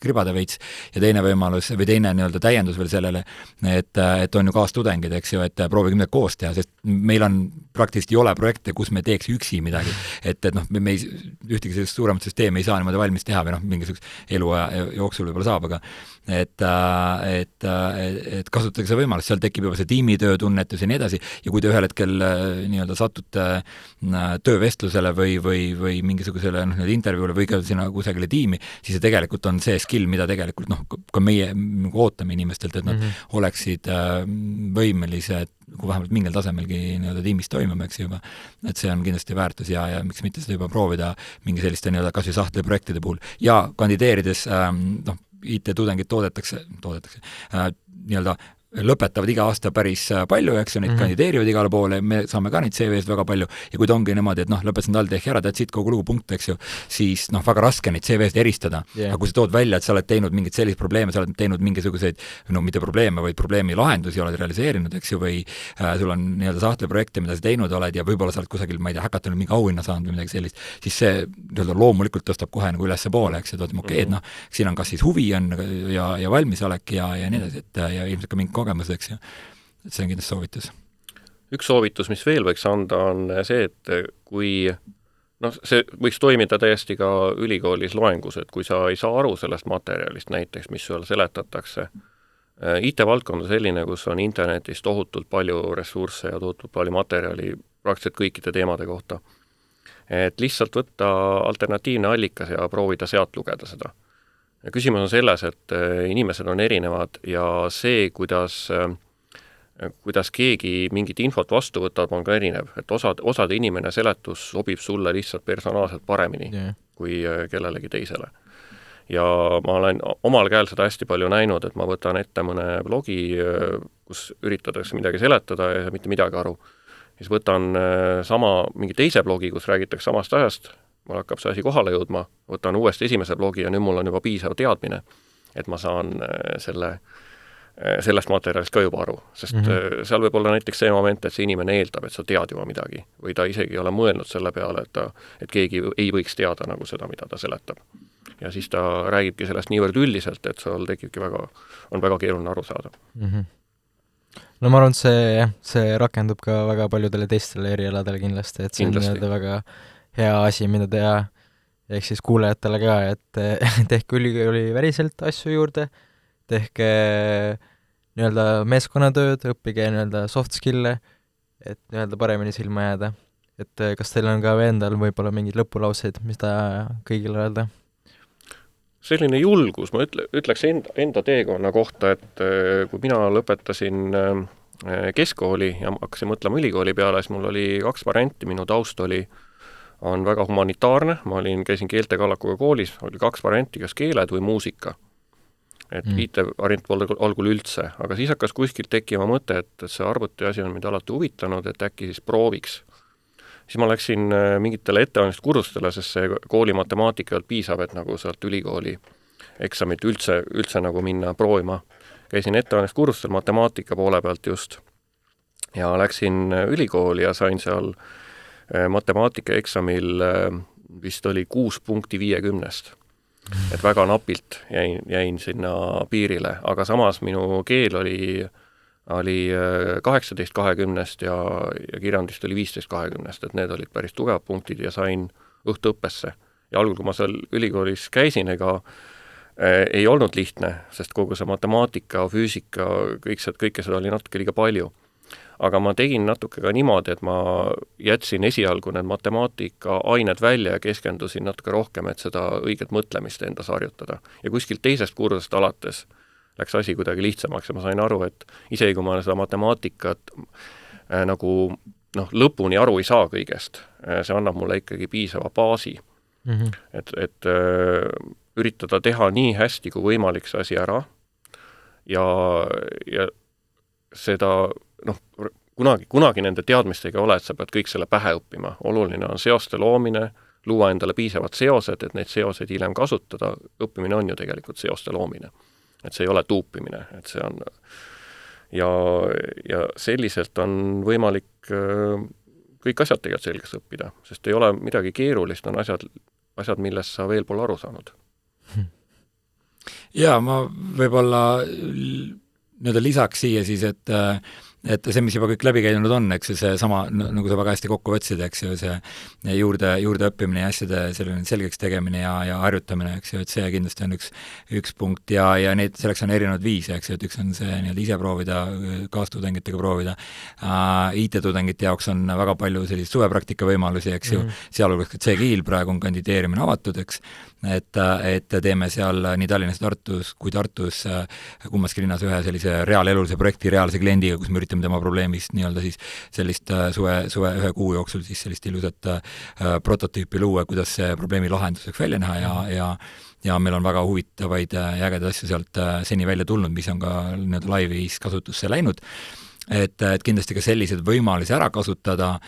kribada veits, ja teine võimalus või teine nii-öelda täiendus veel sellele, et on ju kaastudengid, eks ju, et proovige midagi koos teha, sest meil on praktiliselt ei ole projekte, kus me teeks üksi midagi, et me ei ühtegi sellist suuremat süsteemi ei saa niimoodi valmis teha või mingisugust eluaja jooksul võib-olla saab, aga et kasutage see võimalus, seal tekib juba see tiimitöö tunnetus ja nii edasi, ja kui te ühel hetkel nii-öelda satute töövestlusele või mingisugusele intervjuule või ka sinna kusagile tiimi, siis see tegelikult on see skill, mida tegelikult ka meie ootame inimestelt, et nad oleksid võimelised kui vähemalt mingil tasemelgi nii-öelda tiimis toimuma, eks juba. Et see on kindlasti väärtus ja miks mitte seda juba proovida mingi selliste nii-öelda kas või sahtli projektide puhul. Ja kandideerides, IT-tudengid toodetakse nii-öelda lõpetavad iga aasta päris palju, eks ju, neid kandideerivad igale poole, me saame ka neid CV-st väga palju, ja kui ta ongi niimoodi, et lõpetasin TalTechi ära, tead siit kogu lugu punkt, eks ju, siis väga raske neid CV-st eristada. Aga kui sa tood välja, et sa oled teinud mingeid selliseid probleeme, sa oled teinud mingisuguseid, mitte probleeme, vaid probleemi lahendusi oled realiseerinud, eks ju, või sul on nii-öelda sahtleprojekte, mida sa teinud oled, ja võib-olla sa oled kusagil, ma ei tea, häkatonil mingi auhinna saanud või midagi sellist, siis see nii-öelda loomulikult tõstab kohe nagu ülesse poole, eks, et okei, et siin on kas siis huvi on ja valmisolek ja nii edasi, et ja ilmselt ka mingi kogemus, eks ju. Et see on kindlasti soovitus. üks soovitus, mis veel võiks anda, on see, et kui see võiks toimida täiesti ka ülikoolis loengus, et kui sa ei saa aru sellest materjalist näiteks, mis sulle seletatakse, IT-valdkond on selline, kus on internetis tohutult palju ressursse ja tohutult palju materjali praktiliselt kõikide teemade kohta. Et lihtsalt võtta alternatiivne allikas ja proovida sealt lugeda seda. Ja küsimus on selles, et inimesed on erinevad ja see, kuidas keegi mingit infot vastu võtab, on ka erinev. Et osade inimene seletus sobib sulle lihtsalt personaalselt paremini kui kellelegi teisele. Ja ma olen omal käel seda hästi palju näinud, et ma võtan ette mõne blogi, kus üritatakse midagi seletada ja mitte midagi aru. Siis võtan mingi teise blogi, kus räägitakse samast ajast, mul hakkab see asi kohale jõudma, võtan uuesti esimese blogi ja nüüd mul on juba piisav teadmine, et ma saan sellest materjalist ka juba aru. Sest seal võib olla näiteks see moment, et see inimene eeldab, et sa tead juba midagi või ta isegi ei ole mõelnud selle peale, et keegi ei võiks teada nagu seda, mida ta seletab. Ja siis ta räägibki sellest niivõrd üldiselt, et sul tekibki on väga keeruline aru saada. No ma arvan, et see rakendub ka väga paljudele teistele erialadele kindlasti, et see on väga hea asi, mida teha, ehk siis kuulajatele ka, et tehke ülikooli väriselt asju juurde, tehke meeskonnatööd, õppige soft skill'e, et paremini silma jääda. Et kas teil on ka endal võib-olla mingid lõpulauseid, mis ta kõigile öelda? Selline julgus, ma ütleks enda teekonna kohta, et kui mina lõpetasin keskkooli ja hakkasin mõtlema ülikooli peale, siis mul oli 2 varianti, minu taust on väga humanitaarne, ma käisin keeltekallakuga koolis, oli 2 varianti, kas keeled või muusika. Et IT-variant polnud algul üldse, aga siis hakkas kuskilt tekkima mõte, et see arvuti asi on mind alati huvitanud, et äkki siis prooviks. Siis ma läksin mingitele ettevalmistuskursustele, sest see kooli matemaatika ei olnud piisav, et nagu sealt ülikooli eksamit üldse nagu minna proovima. Käisin ettevalmistuskursustel matemaatika poole pealt just ja läksin ülikooli ja sain seal matemaatika eksamil vist oli 6 punkti 50. Et väga napilt jäin sinna piirile, aga samas minu keel oli 18-20 ja kirjandist oli 15-20, et need olid päris tugevad punktid ja sain õhtuõppesse. Ja algul, kui ma seal ülikoolis käisin, ei olnud lihtne, sest kogu see matemaatika, füüsika, kõike seda oli natuke liiga palju. Aga ma tegin natuke ka niimoodi, et ma jätsin esialgu need matemaatika ained välja ja keskendusin natuke rohkem, et seda õiget mõtlemist endas harjutada. Ja kuskilt teisest kursust alates läks asi kuidagi lihtsamaks ja ma sain aru, et isegi kui ma seda matemaatikat nagu lõpuni aru ei saa kõigest, see annab mulle ikkagi piisava baasi. Et üritada teha nii hästi kui võimalik see asi ära ja seda kunagi nende teadmistega ei ole, et sa pead kõik selle pähe õppima. Oluline on seoste loomine, luua endale piisavad seosed, et neid seoseid hiljem kasutada. Õppimine on ju tegelikult seoste loomine. Et see ei ole tuupimine, et see on ja selliselt on võimalik kõik asjad tegelikult selgeks õppida, sest ei ole midagi keerulist, on asjad, millest sa veel pole aru saanud. Ja ma võib-olla lisaks siia siis, et see, mis juba kõik läbi käinud on, eks see sama, nagu sa väga hästi kokku võtsid, eks ju, see juurde õppimine ja asjade selgeks tegemine ja harjutamine, eks ju, et see kindlasti on üks punkt ja selleks on erinevad viise, eks ju, et üks on see ise proovida, kaastudengitega proovida. IT-tudengite jaoks on väga palju selliseid suvepraktika võimalusi, eks ju, sealhulgas ka C-kiil praegu on kandideerimine avatud, eks, et teeme seal nii Tallinnas Tartus kui Tartus kummaski linnas ühe sellise reaalelulise projekti reaalse kliendiga, kus me üritame tema probleemist nii-öelda siis sellist suve 1 kuu jooksul siis sellist ilusat prototüüpi luua, kuidas see probleemi lahenduseks välja näha ja meil on väga huvitavaid ja ägedaid asju sealt seni välja tulnud, mis on ka nii-öelda laivis kasutusse läinud. Et kindlasti ka sellised võimalusi ära kasutada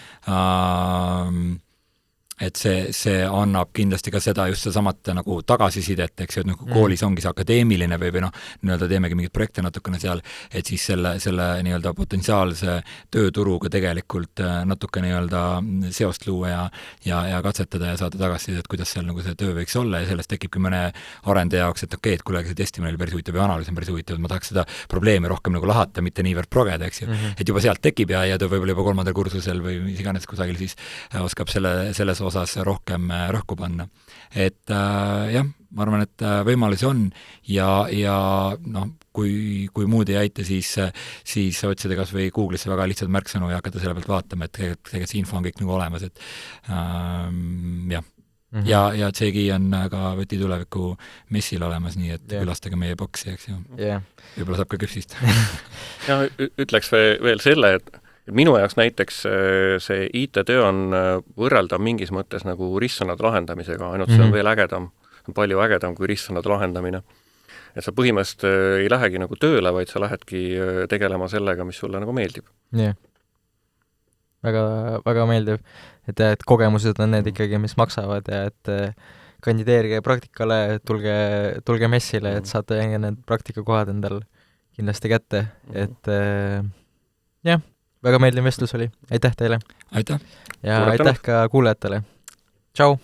et see annab kindlasti ka seda just sedasamat nagu tagasisidet, eks ju, et nagu koolis ongi see akadeemiline või noh, nii-öelda teemegi mingeid projekte natukene seal, et siis selle nii-öelda potentsiaalse tööturuga tegelikult natuke nii-öelda seost luua ja katsetada ja saada tagasisidet, kuidas seal nagu see töö võiks olla ja sellest tekibki mõne arendaja jaoks, et okei, et kuule, see testimine oli päris huvitav ja analüüs on päris huvitav, ma tahaks seda probleemi rohkem nagu lahata, mitte niivõrd progeda, eks ju. Et juba sealt tekib ja ta võib-olla juba 3. kursusel või mis iganes kusagil siis oskab selles osas rohkem rõhku panna. Et jah, ma arvan, et võimalusi on ja noh, kui muud ei aita, siis otsida kas või Google'isse väga lihtsalt märksõnu ja hakata selle pealt vaatama, et tegelikult see info on kõik nagu olemas, et jah. Ja CGI on ka Võti tuleviku messil olemas, nii et külastage meie boksi, eks ju. Võib-olla saab ka küpsist. Ja ütleks veel selle, et minu jaoks näiteks see IT-töö on võrreldav mingis mõttes nagu ristsõnade lahendamisega, ainult see on veel ägedam, palju ägedam kui ristsõnade lahendamine. Et sa põhimõtteliselt ei lähegi nagu tööle, vaid sa lähedki tegelema sellega, mis sulle nagu meeldib. Jah. Väga, väga meeldiv, et kogemused on need ikkagi, mis maksavad ja et kandideerige praktikale, tulge messile, et saate need praktikakohad endal kindlasti kätte, et jah, väga meeldiv vestlus oli. Aitäh teile! Aitäh! Ja aitäh ka kuulajatele! Tšau!